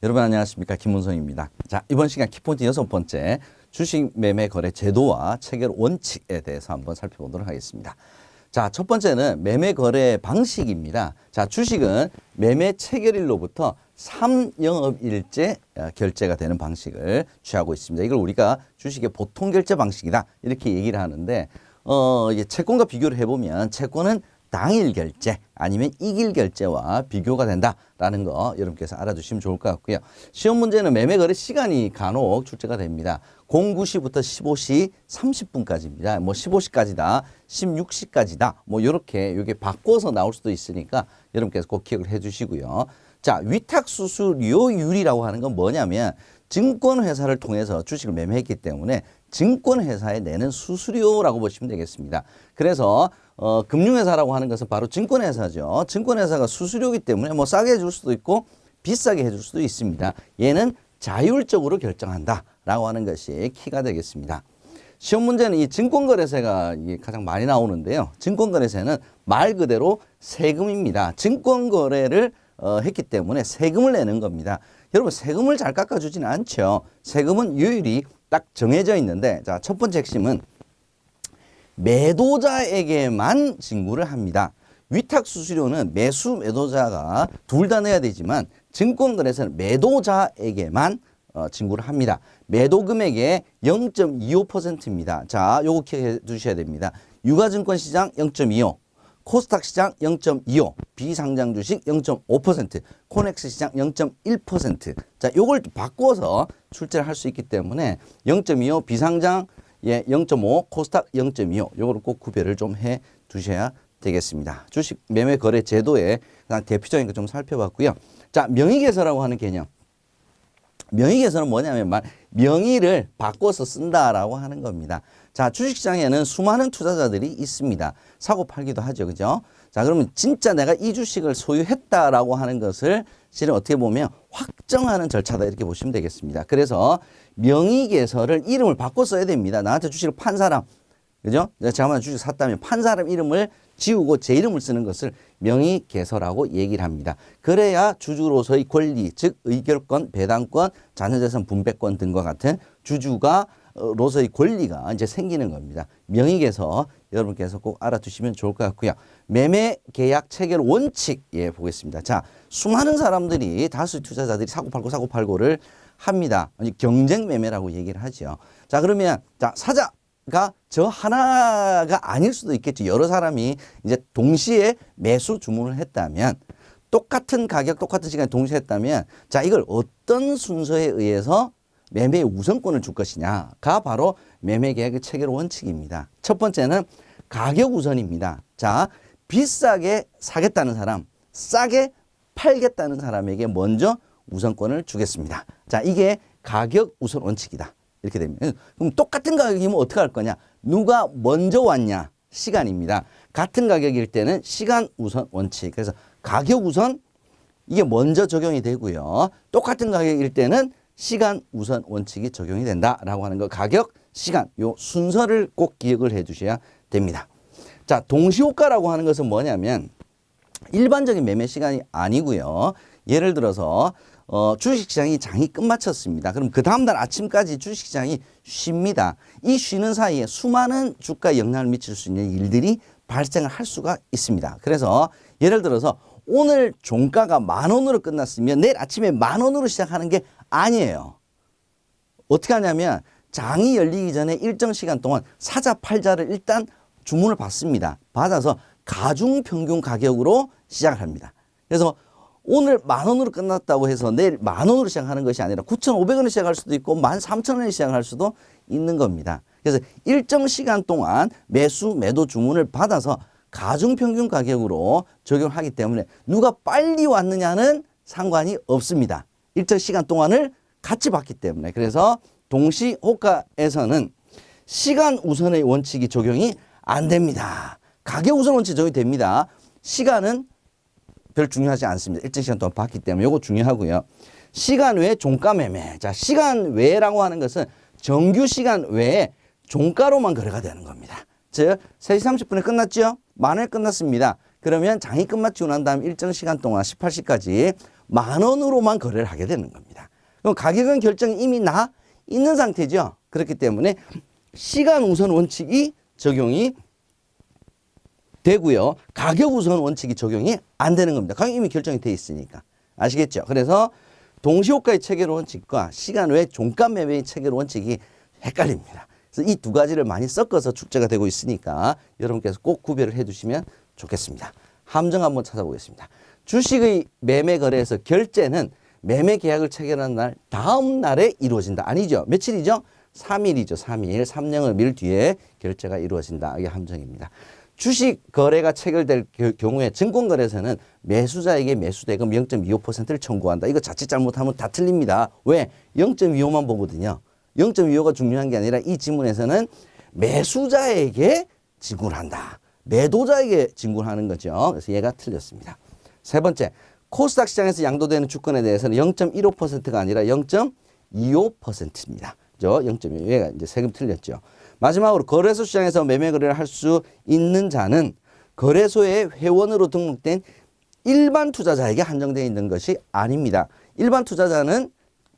여러분 안녕하십니까, 김문성입니다. 자, 이번 시간 키포인트 6번째 주식 매매 거래 제도와 체결 원칙에 대해서 한번 살펴보도록 하겠습니다. 자, 첫 번째는 매매 거래 방식입니다. 자, 주식은 매매 체결일로부터 3영업일째 결제가 되는 방식을 취하고 있습니다. 이걸 우리가 주식의 보통 결제 방식이다 이렇게 얘기를 하는데, 이게 채권과 비교를 해보면 채권은 당일 결제 아니면 이길 결제와 비교가 된다라는 거 여러분께서 알아두시면 좋을 것 같고요. 시험 문제는 매매 거래 시간이 간혹 출제가 됩니다. 09시부터 15시 30분까지입니다. 뭐 15시까지다, 16시까지다, 뭐 이렇게 이게 바꿔서 나올 수도 있으니까 여러분께서 꼭 기억을 해주시고요. 자, 위탁 수수료율이라고 하는 건 뭐냐면 증권회사를 통해서 주식을 매매했기 때문에 증권회사에 내는 수수료라고 보시면 되겠습니다. 그래서 금융회사라고 하는 것은 바로 증권회사죠. 증권회사가 수수료이기 때문에 뭐 싸게 해줄 수도 있고 비싸게 해줄 수도 있습니다. 얘는 자율적으로 결정한다라고 하는 것이 키가 되겠습니다. 시험 문제는 이 증권거래세가 가장 많이 나오는데요. 증권거래세는 말 그대로 세금입니다. 증권거래를 했기 때문에 세금을 내는 겁니다. 여러분, 세금을 잘 깎아주지는 않죠. 세금은 요율이 딱 정해져 있는데, 자, 첫 번째 핵심은 매도자에게만 징구를 합니다. 위탁 수수료는 매수 매도자가 둘 다 내야 되지만 증권거래세는 매도자에게만 징구를 합니다. 매도 금액의 0.25%입니다. 자, 요거 기억해 두셔야 됩니다. 유가증권시장 0.25, 코스닥 시장 0.25, 비상장 주식 0.5%, 코넥스 시장 0.1%. 자, 요걸 바꿔서 출제를 할 수 있기 때문에 0.25 비상장 0.5, 코스닥 0.25, 요거를 꼭 구별을 좀 해 두셔야 되겠습니다. 주식 매매 거래 제도의 가장 대표적인 거 좀 살펴봤고요. 자, 명의개설이라고 하는 개념. 명의개설은 뭐냐면 명의를 바꿔서 쓴다라고 하는 겁니다. 자, 주식시장에는 수많은 투자자들이 있습니다. 사고 팔기도 하죠. 그죠? 자, 그러면 진짜 내가 이 주식을 소유했다라고 하는 것을 실은 어떻게 보면 확정하는 절차다 이렇게 보시면 되겠습니다. 그래서 명의개설을 이름을 바꿔 써야 됩니다. 나한테 주식을 판 사람, 그죠? 제가 만약 주식 샀다면 판 사람 이름을 지우고 제 이름을 쓰는 것을 명의개설하고 얘기를 합니다. 그래야 주주로서의 권리, 즉 의결권, 배당권, 자녀재산 분배권 등과 같은 주주가 로서의 권리가 이제 생기는 겁니다. 명의개설 여러분께서 꼭 알아두시면 좋을 것 같고요. 매매 계약 체결 원칙 보겠습니다. 자, 수많은 사람들이 다수 투자자들이 사고팔고를 합니다. 경쟁 매매라고 얘기를 하죠. 자, 그러면 자, 사자가 저 하나가 아닐 수도 있겠죠. 여러 사람이 이제 동시에 매수 주문을 했다면, 똑같은 가격, 똑같은 시간에 동시에 했다면, 자, 이걸 어떤 순서에 의해서 매매의 우선권을 줄 것이냐가 바로 매매계약의 체결 원칙입니다. 첫 번째는 가격 우선입니다. 자, 비싸게 사겠다는 사람, 싸게 팔겠다는 사람에게 먼저 우선권을 주겠습니다. 자, 이게 가격 우선 원칙이다. 이렇게 됩니다. 그럼 똑같은 가격이면 어떻게 할 거냐? 누가 먼저 왔냐? 시간입니다. 같은 가격일 때는 시간 우선 원칙. 그래서 가격 우선 이게 먼저 적용이 되고요. 똑같은 가격일 때는 시간 우선 원칙이 적용이 된다라고 하는 거, 가격, 시간, 요 순서를 꼭 기억을 해 주셔야 됩니다. 자, 동시호가라고 하는 것은 뭐냐면 일반적인 매매 시간이 아니고요. 예를 들어서 주식시장이 장이 끝마쳤습니다. 그럼 그 다음날 아침까지 주식시장이 쉽니다. 이 쉬는 사이에 수많은 주가에 영향을 미칠 수 있는 일들이 발생을 할 수가 있습니다. 그래서 예를 들어서 오늘 종가가 10,000원으로 끝났으면 내일 아침에 10,000원으로 시작하는 게 아니에요. 어떻게 하냐면 장이 열리기 전에 일정 시간 동안 사자 팔자를 일단 주문을 받습니다. 받아서 가중평균 가격으로 시작을 합니다. 그래서 오늘 10,000원으로 끝났다고 해서 내일 10,000원으로 시작하는 것이 아니라 9,500원에 시작할 수도 있고 13,000원에 시작할 수도 있는 겁니다. 그래서 일정 시간 동안 매수, 매도 주문을 받아서 가중평균 가격으로 적용하기 때문에 누가 빨리 왔느냐는 상관이 없습니다. 일정 시간 동안을 같이 봤기 때문에. 그래서 동시호가에서는 시간 우선의 원칙이 적용이 안 됩니다. 가격 우선 원칙이 적용이 됩니다. 시간은 별 중요하지 않습니다. 일정 시간 동안 봤기 때문에 이거 중요하고요. 시간 외 종가 매매. 자, 시간 외라고 하는 것은 정규 시간 외에 종가로만 거래가 되는 겁니다. 즉 3시 30분에 끝났죠? 10,000원에 끝났습니다. 그러면 장이 끝마치고 난 다음 일정 시간 동안 18시까지 10,000원으로만 거래를 하게 되는 겁니다. 그럼 가격은 결정이 이미 나 있는 상태죠. 그렇기 때문에 시간 우선 원칙이 적용이 되고요. 가격 우선 원칙이 적용이 안 되는 겁니다. 가격이 이미 결정이 돼 있으니까. 아시겠죠? 그래서 동시호가의 체결 원칙과 시간 외 종가 매매의 체결 원칙이 헷갈립니다. 그래서 이 두 가지를 많이 섞어서 출제가 되고 있으니까 여러분께서 꼭 구별을 해 두시면 좋겠습니다. 함정 한번 찾아보겠습니다. 주식의 매매 거래에서 결제는 매매 계약을 체결한 날 다음 날에 이루어진다. 아니죠. 며칠이죠? 3일이죠. 3일. 3년을 뒤에 결제가 이루어진다. 이게 함정입니다. 주식 거래가 체결될 경우에 증권거래에서는 매수자에게 매수대금 0.25%를 청구한다. 이거 자칫 잘못하면 다 틀립니다. 왜? 0.25만 보거든요. 0.25가 중요한 게 아니라 이 지문에서는 매수자에게 지급을 한다. 매도자에게 지급을 하는 거죠. 그래서 얘가 틀렸습니다. 세 번째, 코스닥 시장에서 양도되는 주권에 대해서는 0.15%가 아니라 0.25%입니다. 0.25. 얘가 이제 세금 틀렸죠. 마지막으로 거래소 시장에서 매매 거래를 할 수 있는 자는 거래소에 회원으로 등록된 일반 투자자에게 한정되어 있는 것이 아닙니다. 일반 투자자는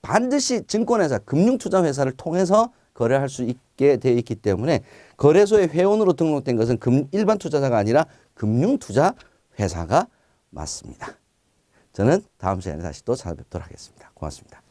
반드시 증권회사, 금융투자회사를 통해서 거래할 수 있게 되어 있기 때문에 거래소에 회원으로 등록된 것은 일반 투자자가 아니라 금융투자회사가 맞습니다. 저는 다음 시간에 다시 또 찾아뵙도록 하겠습니다. 고맙습니다.